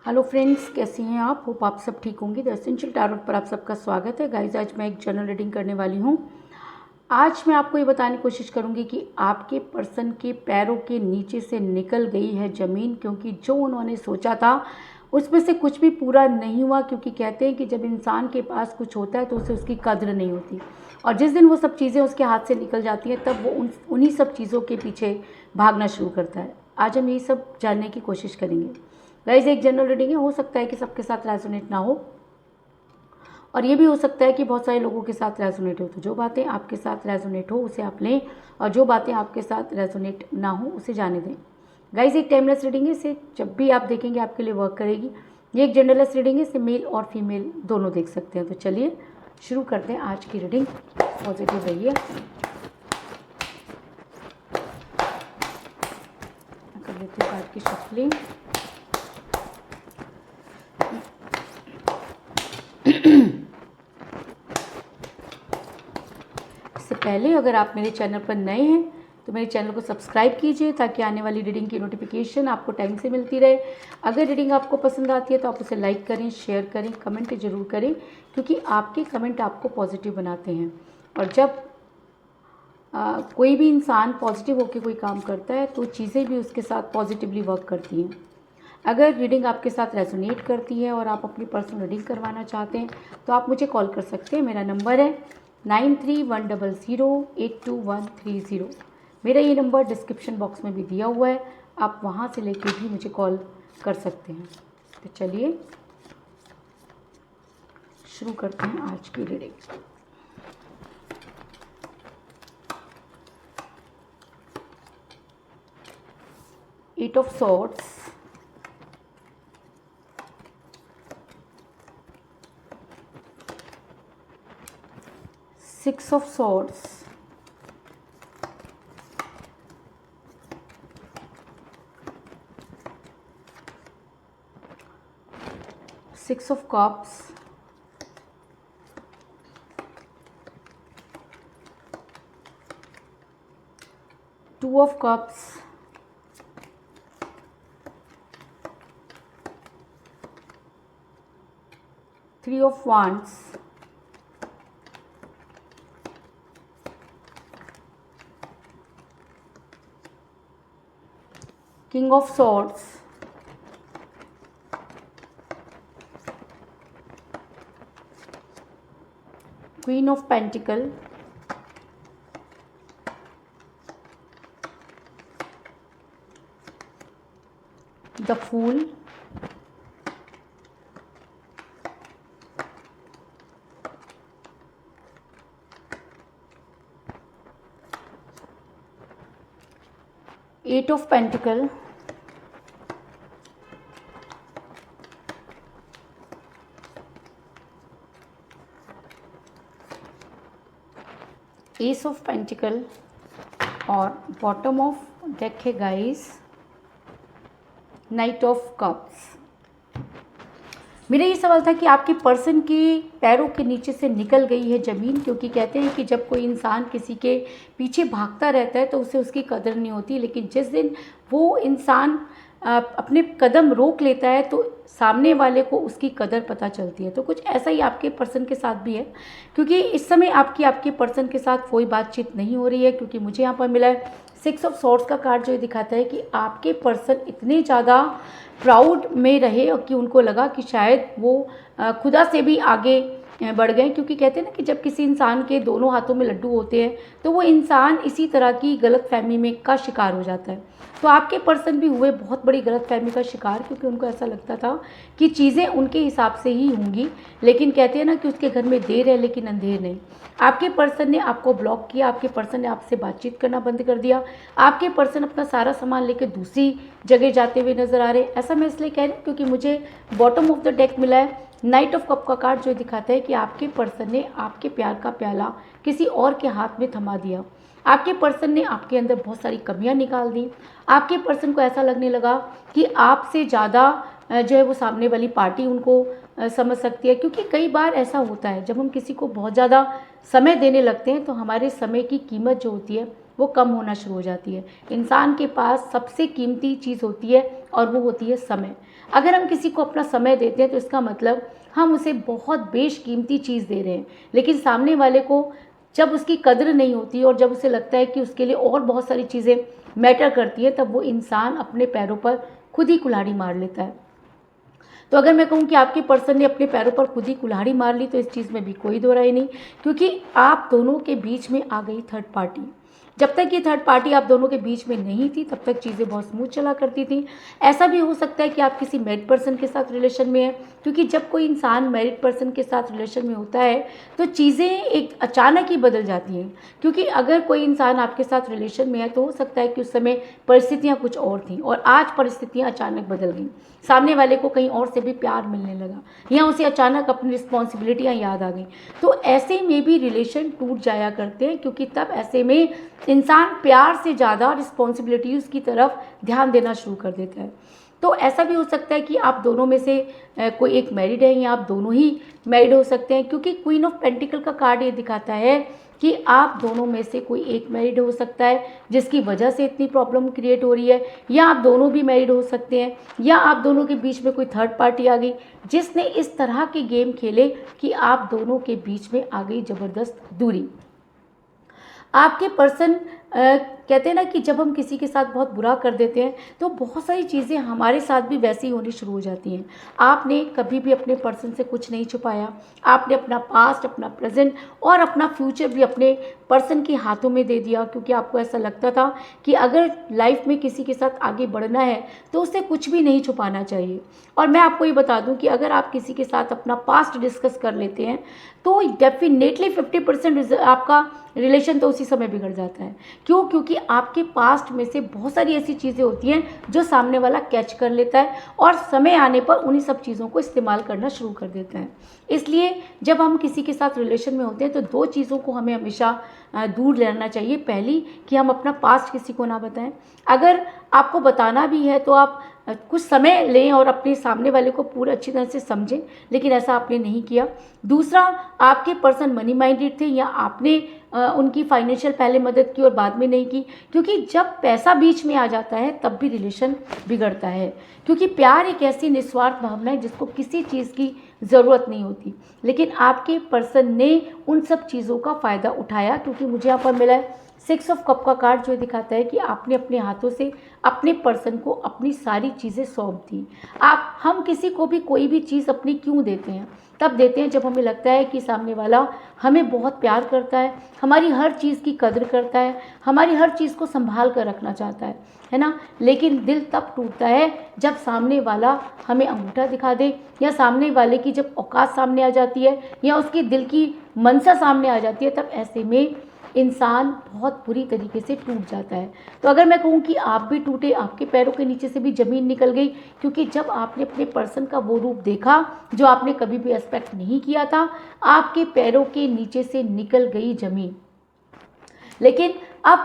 Hello friends, कैसी हैं आप? होप आप सब ठीक होंगे। द एसेंशियल टैरोट पर आप सबका स्वागत है। गाइस, आज मैं एक जनरल रीडिंग करने वाली हूँ। आज मैं आपको ये बताने की कोशिश करूँगी कि आपके पर्सन के पैरों के नीचे से निकल गई है ज़मीन, क्योंकि जो उन्होंने सोचा था उसमें से कुछ भी पूरा नहीं हुआ। क्योंकि कहते हैं कि जब इंसान के पास कुछ होता है तो उसे उसकी कद्र नहीं होती, और जिस दिन वो सब चीज़ें उसके हाथ से निकल जाती हैं तब वो उन्हीं सब चीज़ों के पीछे भागना शुरू करता है। आज हम यही सब जानने की कोशिश करेंगे। गाइस, एक जनरल रीडिंग है, हो सकता है कि सबके साथ रेजोनेट ना हो, और ये भी हो सकता है कि बहुत सारे लोगों के साथ रेजोनेट हो। तो जो बातें आपके साथ रेजोनेट हो उसे आप लें, और जो बातें आपके साथ रेजोनेट ना हो उसे जाने दें। गाइस, एक टाइमलेस रीडिंग है, इसे जब भी आप देखेंगे आपके लिए वर्क करेगी। ये एक जनरलेस रीडिंग है, इसे मेल और फीमेल दोनों देख सकते हैं। तो चलिए शुरू करते हैं आज की रीडिंग। पॉजिटिव रहिए। कर लेती हूँ कार्ड की शफलिंग। इससे पहले अगर आप मेरे चैनल पर नए हैं तो मेरे चैनल को सब्सक्राइब कीजिए, ताकि आने वाली रीडिंग की नोटिफिकेशन आपको टाइम से मिलती रहे। अगर रीडिंग आपको पसंद आती है तो आप उसे लाइक करें, शेयर करें, कमेंट ज़रूर करें, क्योंकि आपके कमेंट आपको पॉजिटिव बनाते हैं। और जब कोई भी इंसान पॉजिटिव होकर कोई काम करता है तो चीज़ें भी उसके साथ पॉजिटिवली वर्क करती हैं। अगर रीडिंग आपके साथ रेजोनेट करती है और आप अपनी पर्सनल रीडिंग करवाना चाहते हैं तो आप मुझे कॉल कर सकते हैं। मेरा नंबर है 9310082130। मेरा ये नंबर डिस्क्रिप्शन बॉक्स में भी दिया हुआ है, आप वहाँ से लेके भी मुझे कॉल कर सकते हैं। तो चलिए शुरू करते हैं आज की reading. Eight of swords, six of swords, six of cups, two of cups, three of wands, king of swords, queen of pentacle, the fool, eight of pentacle, ace of pentacle, और बॉटम ऑफ डेक है guys knight of cups. मेरा ये सवाल था कि आपके person के पैरों के नीचे से निकल गई है ज़मीन, क्योंकि कहते हैं कि जब कोई इंसान किसी के पीछे भागता रहता है तो उसे उसकी कदर नहीं होती, लेकिन जिस दिन वो इंसान अपने कदम रोक लेता है तो सामने वाले को उसकी कदर पता चलती है। तो कुछ ऐसा ही आपके पर्सन के साथ भी है, क्योंकि इस समय आपके पर्सन के साथ कोई बातचीत नहीं हो रही है। क्योंकि मुझे यहाँ पर मिला है सिक्स ऑफ सॉर्ड्स का कार्ड, जो ये दिखाता है कि आपके पर्सन इतने ज़्यादा प्राउड में रहे और कि उनको लगा कि शायद वो खुदा से भी आगे बढ़ गए। क्योंकि कहते हैं ना कि जब किसी इंसान के दोनों हाथों में लड्डू होते हैं तो वो इंसान इसी तरह की गलतफहमी में का शिकार हो जाता है। तो आपके पर्सन भी हुए बहुत बड़ी गलतफहमी का शिकार, क्योंकि उनको ऐसा लगता था कि चीज़ें उनके हिसाब से ही होंगी। लेकिन कहते हैं ना कि उसके घर में देर है लेकिन अंधेर नहीं। आपके पर्सन ने आपको ब्लॉक किया, आपके पर्सन ने आपसे बातचीत करना बंद कर दिया, आपके पर्सन अपना सारा सामान लेकर दूसरी जगह जाते हुए नजर आ रहे हैं। ऐसा मैं इसलिए कह रही हूँ क्योंकि मुझे बॉटम ऑफ द डेक मिला है नाइट ऑफ कप का कार्ड, जो दिखाता है कि आपके पर्सन ने आपके प्यार का प्याला किसी और के हाथ में थमा दिया। आपके पर्सन ने आपके अंदर बहुत सारी कमियां निकाल दी। आपके पर्सन को ऐसा लगने लगा कि आपसे ज़्यादा जो है वो सामने वाली पार्टी उनको समझ सकती है। क्योंकि कई बार ऐसा होता है जब हम किसी को बहुत ज़्यादा समय देने लगते हैं तो हमारे समय की कीमत जो होती है वो कम होना शुरू हो जाती है। इंसान के पास सबसे कीमती चीज़ होती है और वो होती है समय। अगर हम किसी को अपना समय देते हैं तो इसका मतलब हम उसे बहुत बेशकीमती चीज़ दे रहे हैं, लेकिन सामने वाले को जब उसकी कद्र नहीं होती और जब उसे लगता है कि उसके लिए और बहुत सारी चीज़ें मैटर करती हैं, तब वो इंसान अपने पैरों पर खुद ही कुल्हाड़ी मार लेता है। तो अगर मैं कहूँ कि आपके पर्सन ने अपने पैरों पर खुद ही कुल्हाड़ी मार ली, तो इस चीज़ में भी कोई दो राय नहीं, क्योंकि आप दोनों के बीच में आ गई थर्ड पार्टी। जब तक ये थर्ड पार्टी आप दोनों के बीच में नहीं थी, तब तक चीज़ें बहुत स्मूथ चला करती थी। ऐसा भी हो सकता है कि आप किसी मैरिड पर्सन के साथ रिलेशन में हैं, क्योंकि जब कोई इंसान मैरिड पर्सन के साथ रिलेशन में होता है तो चीज़ें एक अचानक ही बदल जाती हैं। क्योंकि अगर कोई इंसान आपके साथ रिलेशन में है तो हो सकता है कि उस समय परिस्थितियाँ कुछ और थीं और आज परिस्थितियाँ अचानक बदल गईं। सामने वाले को कहीं और से भी प्यार मिलने लगा या उसे अचानक अपनी रिस्पॉन्सिबिलिटियाँ याद आ गई। तो ऐसे में भी रिलेशन टूट जाया करते हैं, क्योंकि तब ऐसे में इंसान प्यार से ज़्यादा रिस्पॉन्सिबिलिटीज़ की तरफ ध्यान देना शुरू कर देता है। तो ऐसा भी हो सकता है कि आप दोनों में से कोई एक मैरिड है या आप दोनों ही मैरिड हो सकते हैं, क्योंकि क्वीन ऑफ पेंटिकल का कार्ड ये दिखाता है कि आप दोनों में से कोई एक मैरिड हो सकता है जिसकी वजह से इतनी प्रॉब्लम क्रिएट हो रही है, या आप दोनों भी मैरिड हो सकते हैं, या आप दोनों के बीच में कोई थर्ड पार्टी आ गई जिसने इस तरह के गेम खेले कि आप दोनों के बीच में आ गई ज़बरदस्त दूरी। आपके पर्सन कहते हैं ना कि जब हम किसी के साथ बहुत बुरा कर देते हैं तो बहुत सारी चीज़ें हमारे साथ भी वैसी होनी शुरू हो जाती हैं। आपने कभी भी अपने पर्सन से कुछ नहीं छुपाया, आपने अपना पास्ट, अपना प्रेजेंट और अपना फ्यूचर भी अपने पर्सन के हाथों में दे दिया, क्योंकि आपको ऐसा लगता था कि अगर लाइफ में किसी के साथ आगे बढ़ना है तो उसे कुछ भी नहीं छुपाना चाहिए। और मैं आपको ये बता दूं कि अगर आप किसी के साथ अपना पास्ट डिस्कस कर लेते हैं तो डेफिनेटली 50% आपका रिलेशन तो उसी समय बिगड़ जाता है। क्यों? क्योंकि आपके पास्ट में से बहुत सारी ऐसी चीज़ें होती हैं जो सामने वाला कैच कर लेता है और समय आने पर उन्हीं सब चीज़ों को इस्तेमाल करना शुरू कर देता है। इसलिए जब हम किसी के साथ रिलेशन में होते हैं तो दो चीज़ों को हमें हमेशा दूर रहना चाहिए। पहली कि हम अपना पास्ट किसी को ना बताएं। अगर आपको बताना भी है तो आप कुछ समय लें और अपने सामने वाले को पूरा अच्छी तरह से समझें, लेकिन ऐसा आपने नहीं किया। दूसरा, आपके पर्सन मनी माइंडेड थे या आपने उनकी फाइनेंशियल पहले मदद की और बाद में नहीं की, क्योंकि जब पैसा बीच में आ जाता है तब भी रिलेशन बिगड़ता है। क्योंकि प्यार एक ऐसी निस्वार्थ भावना है जिसको किसी चीज़ की ज़रूरत नहीं होती, लेकिन आपके पर्सन ने उन सब चीज़ों का फ़ायदा उठाया। क्योंकि मुझे यहाँ पर मिला है 6 ऑफ कप का कार्ड, जो दिखाता है कि आपने अपने हाथों से अपने पर्सन को अपनी सारी चीज़ें सौंप दी। हम किसी को भी कोई भी चीज़ अपनी क्यों देते हैं? तब देते हैं जब हमें लगता है कि सामने वाला हमें बहुत प्यार करता है, हमारी हर चीज़ की कदर करता है, हमारी हर चीज़ को संभाल कर रखना चाहता है ना। लेकिन दिल तब टूटता है जब सामने वाला हमें अंगूठा दिखा दे, या सामने वाले की जब औकात सामने आ जाती है या उसकी दिल की मनसा सामने आ जाती है, तब ऐसे में इंसान बहुत बुरी तरीके से टूट जाता है। तो अगर मैं कहूँ कि आप भी टूटे, आपके पैरों के नीचे से भी ज़मीन निकल गई, क्योंकि जब आपने अपने पर्सन का वो रूप देखा जो आपने कभी भी एक्सपेक्ट नहीं किया था, आपके पैरों के नीचे से निकल गई ज़मीन। लेकिन अब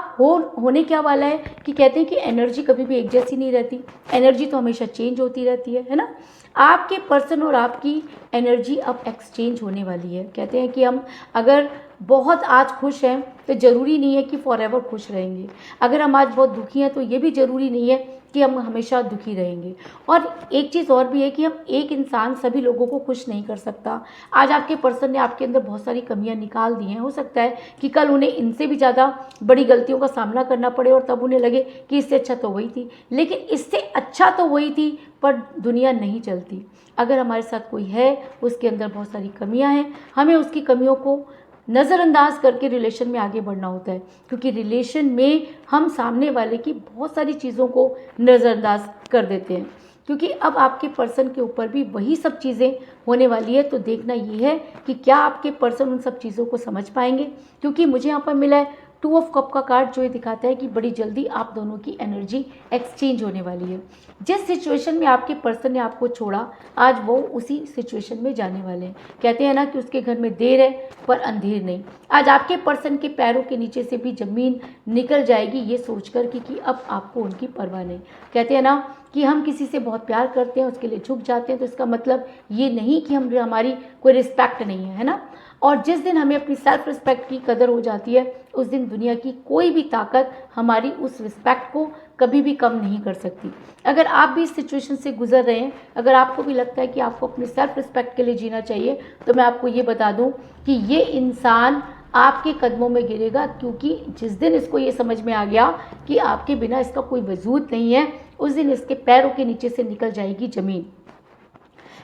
होने क्या वाला है कि कहते हैं कि एनर्जी कभी भी एक जैसी नहीं रहती, एनर्जी तो हमेशा चेंज होती रहती है ना। आपके पर्सन और आपकी एनर्जी अब एक्सचेंज होने वाली है। कहते हैं कि हम अगर बहुत आज खुश हैं तो ज़रूरी नहीं है कि फॉर एवर खुश रहेंगे। अगर हम आज बहुत दुखी हैं तो ये भी ज़रूरी नहीं है कि हम हमेशा दुखी रहेंगे। और एक चीज़ और भी है कि हम एक इंसान सभी लोगों को खुश नहीं कर सकता। आज आपके पर्सन ने आपके अंदर बहुत सारी कमियां निकाल दी हैं, हो सकता है कि कल उन्हें इनसे भी ज़्यादा बड़ी गलतियों का सामना करना पड़े और तब उन्हें लगे कि इससे अच्छा तो वही थी। लेकिन इससे अच्छा तो वही थी, पर दुनिया नहीं चलती। अगर हमारे साथ कोई है, उसके अंदर बहुत सारी कमियां हैं, हमें उसकी कमियों को नज़रअंदाज करके रिलेशन में आगे बढ़ना होता है। क्योंकि रिलेशन में हम सामने वाले की बहुत सारी चीज़ों को नज़रअंदाज कर देते हैं। क्योंकि अब आपके पर्सन के ऊपर भी वही सब चीज़ें होने वाली है। तो देखना ये है कि क्या आपके पर्सन उन सब चीज़ों को समझ पाएंगे। क्योंकि मुझे यहाँ पर मिला है 2 ऑफ कप का कार्ड, जो ये दिखाता है कि बड़ी जल्दी आप दोनों की एनर्जी एक्सचेंज होने वाली है। जिस सिचुएशन में आपके पर्सन ने आपको छोड़ा, आज वो उसी सिचुएशन में जाने वाले हैं। कहते हैं ना कि उसके घर में देर है पर अंधेर नहीं। आज आपके पर्सन के पैरों के नीचे से भी ज़मीन निकल जाएगी, ये सोचकर कि अब आपको उनकी परवाह नहीं। कहते हैं ना कि हम किसी से बहुत प्यार करते हैं, उसके लिए झुक जाते हैं, तो इसका मतलब ये नहीं कि हमारी कोई रिस्पेक्ट नहीं है ना। और जिस दिन हमें अपनी सेल्फ रिस्पेक्ट की कदर हो जाती है, उस दिन दुनिया की कोई भी ताकत हमारी उस रिस्पेक्ट को कभी भी कम नहीं कर सकती। अगर आप भी इस सिचुएशन से गुजर रहे हैं, अगर आपको भी लगता है कि आपको अपनी सेल्फ रिस्पेक्ट के लिए जीना चाहिए, तो मैं आपको ये बता दूं कि ये इंसान आपके कदमों में गिरेगा, क्योंकि जिस दिन इसको ये समझ में आ गया कि आपके बिना इसका कोई वजूद नहीं है, उस दिन इसके पैरों के नीचे से निकल जाएगी ज़मीन।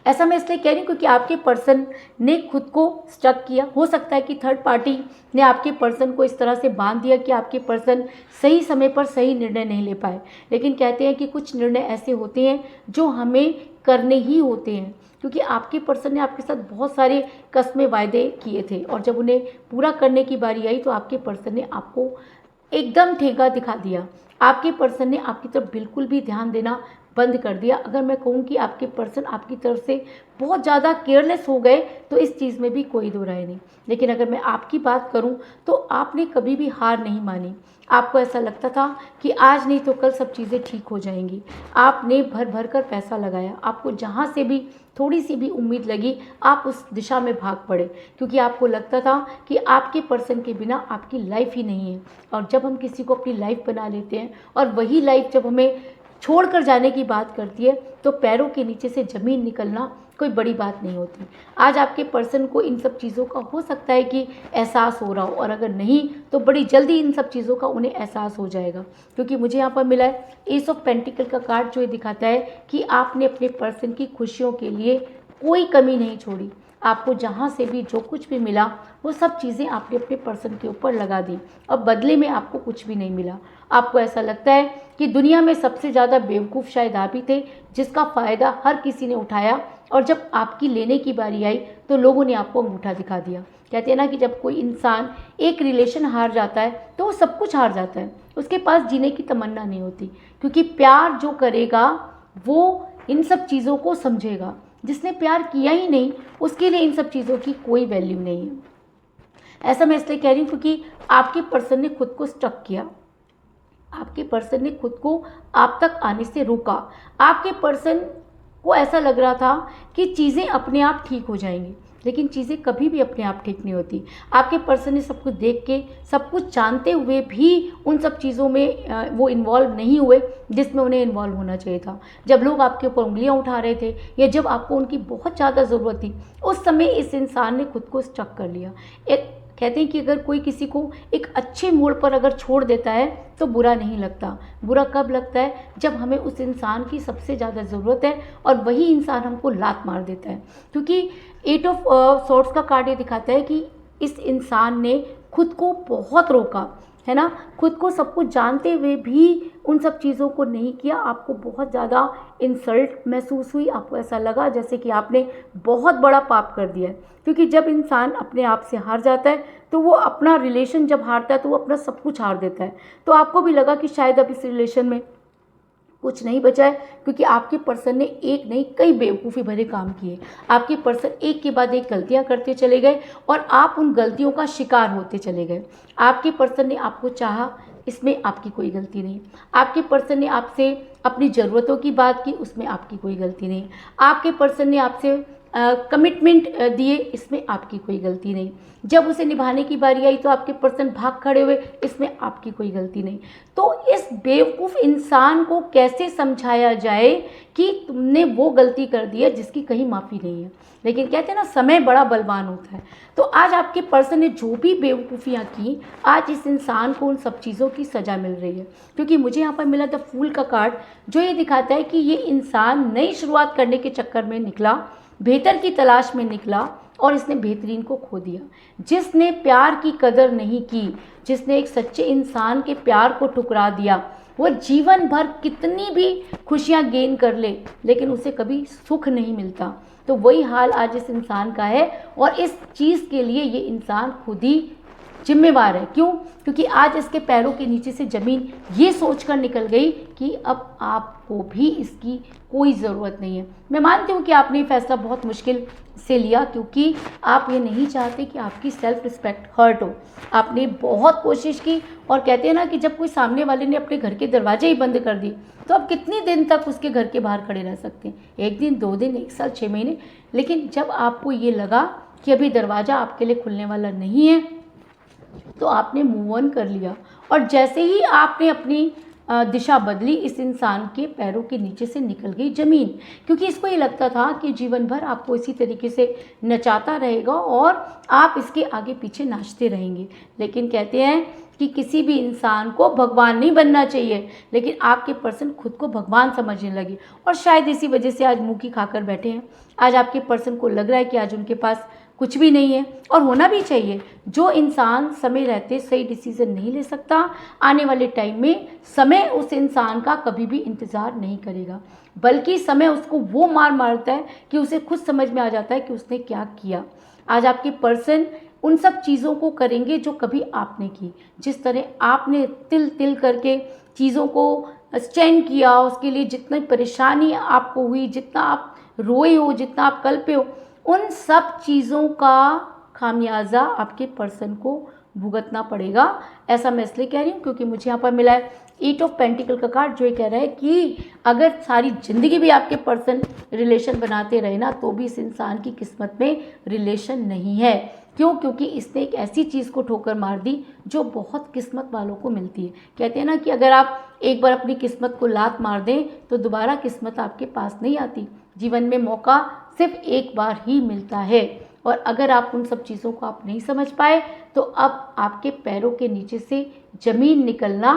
ऐसा मैं इसलिए कह रही हूँ क्योंकि आपके पर्सन ने खुद को स्टक किया। हो सकता है कि थर्ड पार्टी ने आपके पर्सन को इस तरह से बांध दिया कि आपके पर्सन सही समय पर सही निर्णय नहीं ले पाए। लेकिन कहते हैं कि कुछ निर्णय ऐसे होते हैं जो हमें करने ही होते हैं, क्योंकि आपके पर्सन ने आपके साथ बहुत सारे कस्में वायदे किए थे, और जब उन्हें पूरा करने की बारी आई तो आपके पर्सन ने आपको एकदम ठेका दिखा दिया। आपके पर्सन ने आपकी तरफ बिल्कुल भी ध्यान देना बंद कर दिया। अगर मैं कहूँ कि आपके पर्सन आपकी तरफ से बहुत ज़्यादा केयरलेस हो गए, तो इस चीज़ में भी कोई दो राय नहीं। लेकिन अगर मैं आपकी बात करूँ तो आपने कभी भी हार नहीं मानी। आपको ऐसा लगता था कि आज नहीं तो कल सब चीज़ें ठीक हो जाएंगी। आपने भर भर कर पैसा लगाया, आपको जहाँ से भी थोड़ी सी भी उम्मीद लगी आप उस दिशा में भाग पड़े, क्योंकि आपको लगता था कि आपके पर्सन के बिना आपकी लाइफ ही नहीं है। और जब हम किसी को अपनी लाइफ बना लेते हैं और वही लाइफ जब हमें छोड़कर जाने की बात करती है, तो पैरों के नीचे से ज़मीन निकलना कोई बड़ी बात नहीं होती। आज आपके पर्सन को इन सब चीज़ों का हो सकता है कि एहसास हो रहा हो, और अगर नहीं तो बड़ी जल्दी इन सब चीज़ों का उन्हें एहसास हो जाएगा। क्योंकि मुझे यहाँ पर मिला है एस ऑफ पेंटिकल का कार्ड, जो ये दिखाता है कि आपने अपने पर्सन की खुशियों के लिए कोई कमी नहीं छोड़ी। आपको जहाँ से भी जो कुछ भी मिला वो सब चीज़ें आपने अपने पर्सन के ऊपर लगा दी, और बदले में आपको कुछ भी नहीं मिला। आपको ऐसा लगता है कि दुनिया में सबसे ज़्यादा बेवकूफ़ शायद आप ही थे, जिसका फ़ायदा हर किसी ने उठाया, और जब आपकी लेने की बारी आई तो लोगों ने आपको अंगूठा दिखा दिया। कहते हैं ना कि जब कोई इंसान एक रिलेशन हार जाता है तो वो सब कुछ हार जाता है, उसके पास जीने की तमन्ना नहीं होती। क्योंकि प्यार जो करेगा वो इन सब चीज़ों को समझेगा, जिसने प्यार किया ही नहीं उसके लिए इन सब चीज़ों की कोई वैल्यू नहीं है। ऐसा मैं इसलिए कह रही हूँ क्योंकि आपके पर्सन ने खुद को स्टक किया, आपके पर्सन ने खुद को आप तक आने से रोका। आपके पर्सन को ऐसा लग रहा था कि चीज़ें अपने आप ठीक हो जाएंगी, लेकिन चीज़ें कभी भी अपने आप ठीक नहीं होती। आपके पर्सन ने सब कुछ देख के, सब कुछ जानते हुए भी उन सब चीज़ों में वो इन्वॉल्व नहीं हुए जिसमें उन्हें इन्वॉल्व होना चाहिए था। जब लोग आपके ऊपर उंगलियां उठा रहे थे या जब आपको उनकी बहुत ज़्यादा ज़रूरत थी, उस समय इस इंसान ने खुद को स्टक कर लिया। एक कहते हैं कि अगर कोई किसी को एक अच्छे मोड़ पर अगर छोड़ देता है तो बुरा नहीं लगता। बुरा कब लगता है? जब हमें उस इंसान की सबसे ज़्यादा ज़रूरत है और वही इंसान हमको लात मार देता है। क्योंकि एट ऑफ सॉर्ड्स का कार्ड ये दिखाता है कि इस इंसान ने खुद को बहुत रोका, है ना, खुद को सब कुछ जानते हुए भी उन सब चीज़ों को नहीं किया। आपको बहुत ज़्यादा इंसल्ट महसूस हुई, आपको ऐसा लगा जैसे कि आपने बहुत बड़ा पाप कर दिया है। क्योंकि जब इंसान अपने आप से हार जाता है तो वो अपना रिलेशन जब हारता है तो वो अपना सब कुछ हार देता है। तो आपको भी लगा कि शायद अब इस रिलेशन में कुछ नहीं बचा है, क्योंकि आपके पर्सन ने एक नहीं कई बेवकूफ़ी भरे काम किए। आपके पर्सन एक के बाद एक गलतियां करते चले गए और आप उन गलतियों का शिकार होते चले गए। आपके पर्सन ने आपको चाहा, इसमें आपकी कोई गलती नहीं। आपके पर्सन ने आपसे अपनी ज़रूरतों की बात की, उसमें आपकी कोई गलती नहीं। आपके पर्सन ने आपसे कमिटमेंट दिए, इसमें आपकी कोई गलती नहीं। जब उसे निभाने की बारी आई तो आपके पर्सन भाग खड़े हुए, इसमें आपकी कोई गलती नहीं। तो इस बेवकूफ़ इंसान को कैसे समझाया जाए कि तुमने वो गलती कर दी है जिसकी कहीं माफ़ी नहीं है। लेकिन कहते हैं ना, समय बड़ा बलवान होता है। तो आज आपके पर्सन ने जो भी बेवकूफ़ियाँ की, आज इस इंसान को उन सब चीज़ों की सज़ा मिल रही है। क्योंकि मुझे यहाँ पर मिला द फूल का कार्ड, जो ये दिखाता है कि ये इंसान नई शुरुआत करने के चक्कर में निकला, बेहतर की तलाश में निकला और इसने बेहतरीन को खो दिया। जिसने प्यार की कदर नहीं की, जिसने एक सच्चे इंसान के प्यार को ठुकरा दिया, वो जीवन भर कितनी भी खुशियाँ गेन कर ले, लेकिन उसे कभी सुख नहीं मिलता। तो वही हाल आज इस इंसान का है और इस चीज़ के लिए ये इंसान खुद ही जिम्मेवार है। क्यों? क्योंकि आज इसके पैरों के नीचे से ज़मीन ये सोचकर निकल गई कि अब आपको भी इसकी कोई ज़रूरत नहीं है। मैं मानती हूँ कि आपने ये फैसला बहुत मुश्किल से लिया, क्योंकि आप ये नहीं चाहते कि आपकी सेल्फ रिस्पेक्ट हर्ट हो। आपने बहुत कोशिश की, और कहते हैं ना कि जब कोई सामने वाले ने अपने घर के दरवाजे ही बंद कर दिए तो आप कितने दिन तक उसके घर के बाहर खड़े रह सकते हैं? 1 दिन, 2 दिन, 1 साल, 6 महीने। लेकिन जब आपको ये लगा कि अभी दरवाज़ा आपके लिए खुलने वाला नहीं है, तो आपने मूव ऑन कर लिया। और जैसे ही आपने अपनी दिशा बदली, इस इंसान के पैरों के नीचे से निकल गई ज़मीन, क्योंकि इसको ये लगता था कि जीवन भर आपको इसी तरीके से नचाता रहेगा और आप इसके आगे पीछे नाचते रहेंगे। लेकिन कहते हैं कि किसी भी इंसान को भगवान नहीं बनना चाहिए, लेकिन आपके पर्सन खुद को भगवान समझने लगे, और शायद इसी वजह से आज मुँह की खाकर बैठे हैं। आज आपके पर्सन को लग रहा है कि आज उनके पास कुछ भी नहीं है, और होना भी चाहिए। जो इंसान समय रहते सही डिसीज़न नहीं ले सकता, आने वाले टाइम में समय उस इंसान का कभी भी इंतज़ार नहीं करेगा, बल्कि समय उसको वो मार मारता है कि उसे खुद समझ में आ जाता है कि उसने क्या किया। आज आपके पर्सन उन सब चीज़ों को करेंगे जो कभी आपने की। जिस तरह आपने तिल तिल करके चीज़ों को स्टैंड किया, उसके लिए जितनी परेशानी आपको हुई, जितना आप रोए हो, जितना आप कल्पे हो, उन सब चीज़ों का खामियाजा आपके पर्सन को भुगतना पड़ेगा। ऐसा मैं इसलिए कह रही हूँ क्योंकि मुझे यहाँ पर मिला है 8 ऑफ पेंटिकल का कार्ड, जो ये कह रहा है कि अगर सारी ज़िंदगी भी आपके पर्सन रिलेशन बनाते रहे ना, तो भी इस इंसान की किस्मत में रिलेशन नहीं है। क्यों? क्योंकि इसने एक ऐसी चीज़ को ठोकर मार दी जो बहुत किस्मत वालों को मिलती है। कहते हैं ना कि अगर आप एक बार अपनी किस्मत को लात मार दें तो दोबारा किस्मत आपके पास नहीं आती। जीवन में मौका सिर्फ एक बार ही मिलता है, और अगर आप उन सब चीज़ों को आप नहीं समझ पाए तो अब आपके पैरों के नीचे से ज़मीन निकलना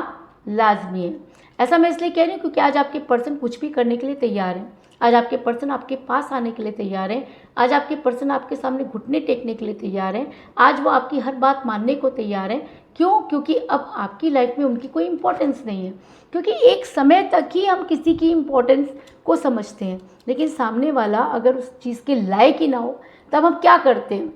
लाजमी है। ऐसा मैं इसलिए कह रही हूँ क्योंकि आज आपके पर्सन कुछ भी करने के लिए तैयार हैं। आज आपके पर्सन आपके पास आने के लिए तैयार हैं। आज आपके पर्सन आपके सामने घुटने टेकने के लिए तैयार हैं। आज वो आपकी हर बात मानने को तैयार हैं। क्यों? क्योंकि अब आपकी लाइफ में उनकी कोई इम्पोर्टेंस नहीं है। क्योंकि एक समय तक ही हम किसी की इम्पोर्टेंस को समझते हैं, लेकिन सामने वाला अगर उस चीज़ के लायक ही ना हो, तब हम क्या करते हैं?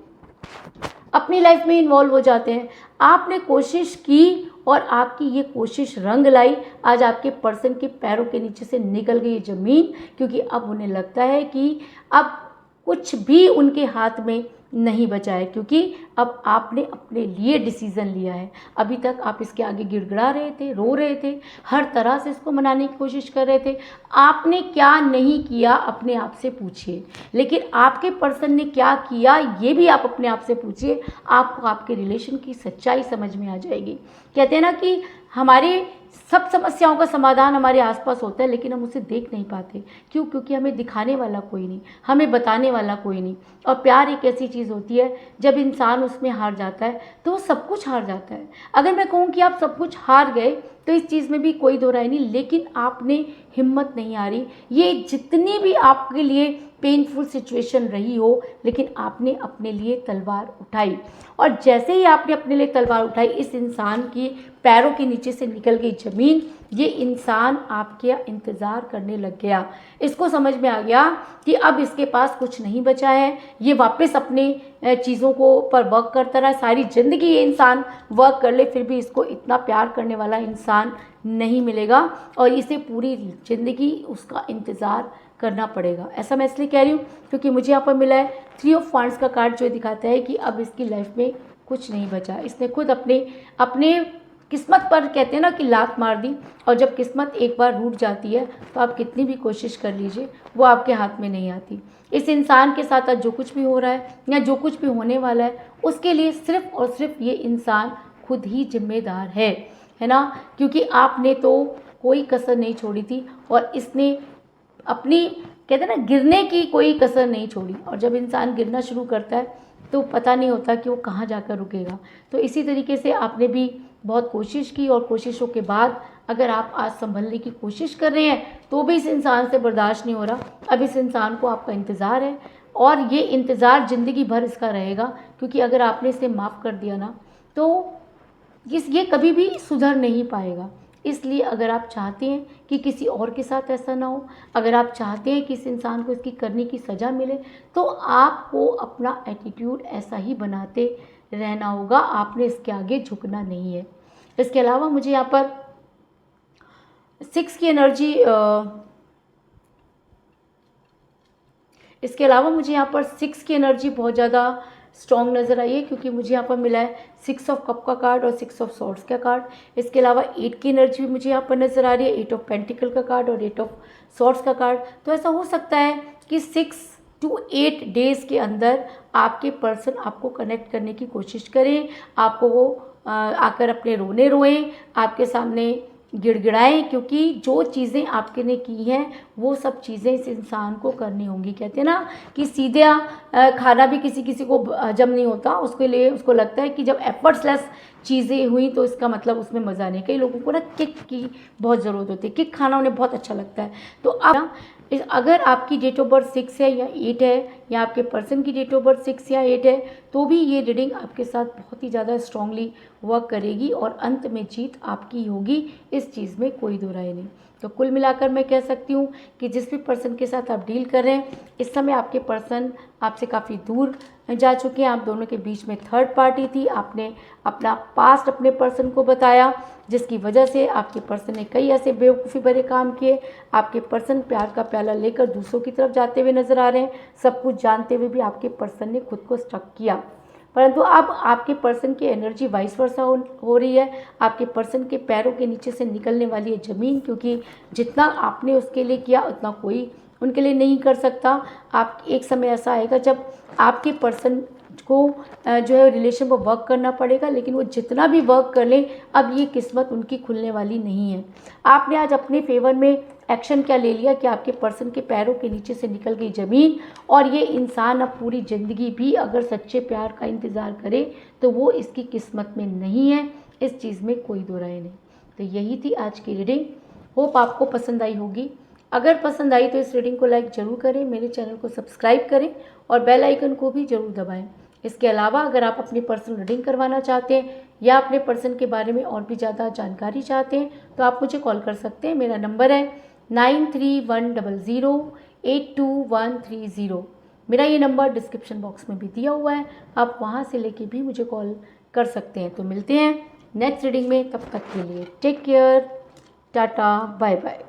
अपनी लाइफ में इन्वॉल्व हो जाते हैं। आपने कोशिश की और आपकी ये कोशिश रंग लाई। आज आपके पर्सन के पैरों के नीचे से निकल गई ज़मीन, क्योंकि अब उन्हें लगता है कि अब कुछ भी उनके हाथ में नहीं बचा है, क्योंकि अब आपने अपने लिए डिसीज़न लिया है। अभी तक आप इसके आगे गिड़गिड़ा रहे थे, रो रहे थे, हर तरह से इसको मनाने की कोशिश कर रहे थे। आपने क्या नहीं किया अपने आप से पूछिए, लेकिन आपके पर्सन ने क्या किया ये भी आप अपने आप से पूछिए। आपको आपके रिलेशन की सच्चाई समझ में आ जाएगी। कहते हैं ना कि हमारे सब समस्याओं का समाधान हमारे आसपास होता है, लेकिन हम उसे देख नहीं पाते। क्यों? क्योंकि हमें दिखाने वाला कोई नहीं, हमें बताने वाला कोई नहीं। और प्यार एक ऐसी चीज़ होती है, जब इंसान उसमें हार जाता है तो वो सब कुछ हार जाता है। अगर मैं कहूँ कि आप सब कुछ हार गए तो इस चीज़ में भी कोई दो राय नहीं, लेकिन आपने हिम्मत नहीं हारी। ये जितनी भी आपके लिए पेनफुल सिचुएशन रही हो, लेकिन आपने अपने लिए तलवार उठाई, और जैसे ही आपने अपने लिए तलवार उठाई, इस इंसान की पैरों के नीचे से निकल गई ज़मीन। ये इंसान आपके इंतज़ार करने लग गया। इसको समझ में आ गया कि अब इसके पास कुछ नहीं बचा है। ये वापस अपने चीज़ों को पर वर्क करता रहा। सारी ज़िंदगी ये इंसान वर्क कर ले, फिर भी इसको इतना प्यार करने वाला इंसान नहीं मिलेगा, और इसे पूरी ज़िंदगी उसका इंतज़ार करना पड़ेगा। ऐसा मैं इसलिए कह रही हूँ क्योंकि मुझे यहाँ पर मिला है 3 ऑफ वांड्स का कार्ड, जो दिखाता है कि अब इसकी लाइफ में कुछ नहीं बचा। इसने खुद अपने किस्मत पर, कहते हैं ना कि लात मार दी, और जब किस्मत एक बार रूठ जाती है तो आप कितनी भी कोशिश कर लीजिए, वो आपके हाथ में नहीं आती। इस इंसान के साथ आज जो कुछ भी हो रहा है या जो कुछ भी होने वाला है, उसके लिए सिर्फ़ और सिर्फ ये इंसान खुद ही जिम्मेदार है ना। क्योंकि आपने तो कोई कसर नहीं छोड़ी थी, और इसने अपनी, कहते हैं ना, गिरने की कोई कसर नहीं छोड़ी। और जब इंसान गिरना शुरू करता है तो पता नहीं होता कि वो कहाँ जाकर रुकेगा। तो इसी तरीके से आपने भी बहुत कोशिश की, और कोशिशों के बाद अगर आप आज संभलने की कोशिश कर रहे हैं तो भी इस इंसान से बर्दाश्त नहीं हो रहा। अब इस इंसान को आपका इंतज़ार है, और ये इंतज़ार ज़िंदगी भर इसका रहेगा। क्योंकि अगर आपने इसे माफ़ कर दिया ना, तो ये कभी भी सुधर नहीं पाएगा। इसलिए अगर आप चाहते हैं कि किसी और के साथ ऐसा ना हो, अगर आप चाहते हैं कि इस इंसान को इसकी करने की सज़ा मिले, तो आपको अपना एटीट्यूड ऐसा ही बनाते रहना होगा, आपने इसके आगे झुकना नहीं है। इसके अलावा मुझे यहाँ पर 6 की एनर्जी इसके अलावा मुझे यहाँ पर 6 की एनर्जी बहुत ज़्यादा स्ट्रॉन्ग नज़र आई है, क्योंकि मुझे यहाँ पर मिला है 6 ऑफ कप का कार्ड और 6 ऑफ सॉर्ड्स का कार्ड। इसके अलावा 8 की एनर्जी भी मुझे यहाँ पर नज़र आ रही है, 8 ऑफ पेंटिकल का कार्ड और 8 ऑफ सॉर्ड्स का कार्ड। तो ऐसा हो सकता है कि 6 to 8 डेज़ के अंदर आपके पर्सन आपको कनेक्ट करने की कोशिश करें, आपको वो आकर अपने रोने रोएं, आपके सामने गिड़गिड़ाएं, क्योंकि जो चीज़ें आपके ने की हैं वो सब चीज़ें इस इंसान को करनी होंगी। कहते हैं ना कि सीधा खाना भी किसी किसी को हजम नहीं होता, उसके लिए उसको लगता है कि जब एफर्ट्सलेस चीज़ें हुई तो इसका मतलब उसमें मज़ा नहीं। कई लोगों को ना किक की बहुत ज़रूरत होती है, किक खाना उन्हें बहुत अच्छा लगता है। तो आप अगर आपकी डेट ऑफ बर्थ 6 है या 8 है, या आपके पर्सन की डेट ऑफ बर्थ 6 या 8 है, तो भी ये रीडिंग आपके साथ बहुत ही ज़्यादा स्ट्रांगली वर्क करेगी और अंत में जीत आपकी होगी, इस चीज़ में कोई दो राय नहीं। तो कुल मिलाकर मैं कह सकती हूँ कि जिस भी पर्सन के साथ आप डील कर रहे हैं, इस समय आपके पर्सन आपसे काफ़ी दूर जा चुके हैं। आप दोनों के बीच में थर्ड पार्टी थी, आपने अपना पास्ट अपने पर्सन को बताया, जिसकी वजह से आपके पर्सन ने कई ऐसे बेवकूफ़ी भरे काम किए। आपके पर्सन प्यार का प्याला लेकर दूसरों की तरफ जाते हुए नज़र आ रहे हैं। सब कुछ जानते हुए भी आपके पर्सन ने खुद को स्टक किया, परंतु अब आपके पर्सन की एनर्जी वाइस वर्सा हो रही है। आपके पर्सन के पैरों के नीचे से निकलने वाली है ज़मीन, क्योंकि जितना आपने उसके लिए किया उतना कोई उनके लिए नहीं कर सकता। आप एक समय ऐसा आएगा जब आपके पर्सन को जो है रिलेशन पर वर्क करना पड़ेगा, लेकिन वो जितना भी वर्क कर ले, अब ये किस्मत उनकी खुलने वाली नहीं है। आपने आज अपने फेवर में एक्शन क्या ले लिया कि आपके पर्सन के पैरों के नीचे से निकल गई ज़मीन, और ये इंसान अब पूरी ज़िंदगी भी अगर सच्चे प्यार का इंतज़ार करे तो वो इसकी किस्मत में नहीं है, इस चीज़ में कोई दो राय नहीं। तो यही थी आज की रीडिंग, होप आपको पसंद आई होगी। अगर पसंद आई तो इस रीडिंग को लाइक ज़रूर करें, मेरे चैनल को सब्सक्राइब करें और बेल आइकन को भी ज़रूर दबाएं। इसके अलावा अगर आप अपनी पर्सनल रीडिंग करवाना चाहते हैं या अपने पर्सन के बारे में और भी ज़्यादा जानकारी चाहते हैं तो आप मुझे कॉल कर सकते हैं। मेरा नंबर है 9310082130। मेरा ये नंबर डिस्क्रिप्शन बॉक्स में भी दिया हुआ है, आप वहाँ से लेके भी मुझे कॉल कर सकते हैं। तो मिलते हैं नेक्स्ट रीडिंग में, तब तक के लिए take care, tata, bye bye.